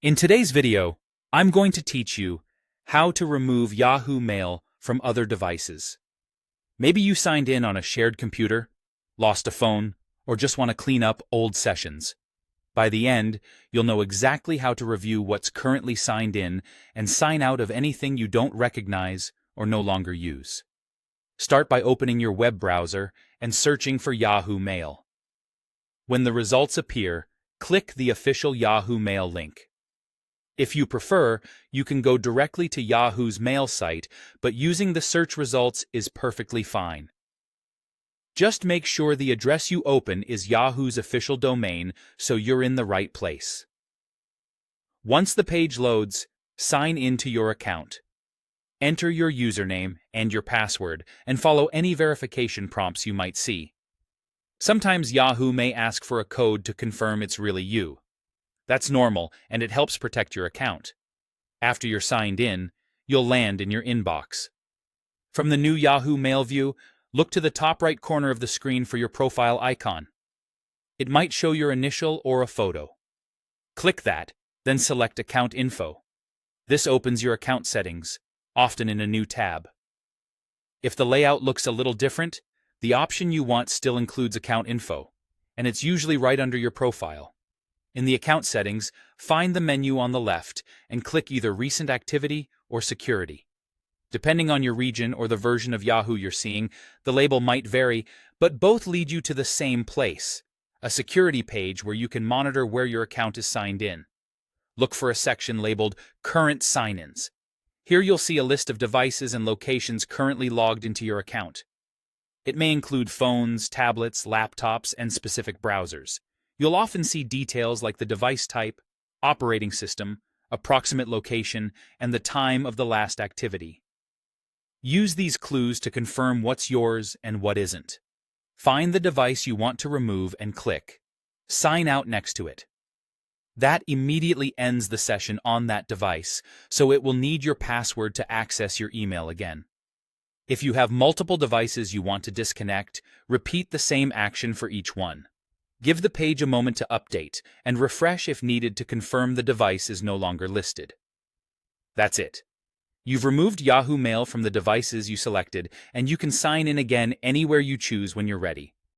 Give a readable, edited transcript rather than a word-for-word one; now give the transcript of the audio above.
In today's video, I'm going to teach you how to remove Yahoo Mail from other devices. Maybe you signed in on a shared computer, lost a phone, or just want to clean up old sessions. By the end, you'll know exactly how to review what's currently signed in and sign out of anything you don't recognize or no longer use. Start by opening your web browser and searching for Yahoo Mail. When the results appear, click the official Yahoo Mail link. If you prefer, you can go directly to Yahoo's mail site, but using the search results is perfectly fine. Just make sure the address you open is Yahoo's official domain so you're in the right place. Once the page loads, sign in to your account. Enter your username and your password and follow any verification prompts you might see. Sometimes Yahoo may ask for a code to confirm it's really you. That's normal, and it helps protect your account. After you're signed in, you'll land in your inbox. From the new Yahoo Mail view, look to the top right corner of the screen for your profile icon. It might show your initial or a photo. Click that, then select Account Info. This opens your account settings, often in a new tab. If the layout looks a little different, the option you want still includes Account Info, and it's usually right under your profile. In the account settings, find the menu on the left and click either Recent Activity or Security. Depending on your region or the version of Yahoo you're seeing, the label might vary, but both lead you to the same place, a security page where you can monitor where your account is signed in. Look for a section labeled Current Sign-ins. Here you'll see a list of devices and locations currently logged into your account. It may include phones, tablets, laptops, and specific browsers. You'll often see details like the device type, operating system, approximate location, and the time of the last activity. Use these clues to confirm what's yours and what isn't. Find the device you want to remove and click Sign Out next to it. That immediately ends the session on that device, so it will need your password to access your email again. If you have multiple devices you want to disconnect, repeat the same action for each one. Give the page a moment to update and refresh if needed to confirm the device is no longer listed. That's it. You've removed Yahoo Mail from the devices you selected, and you can sign in again anywhere you choose when you're ready.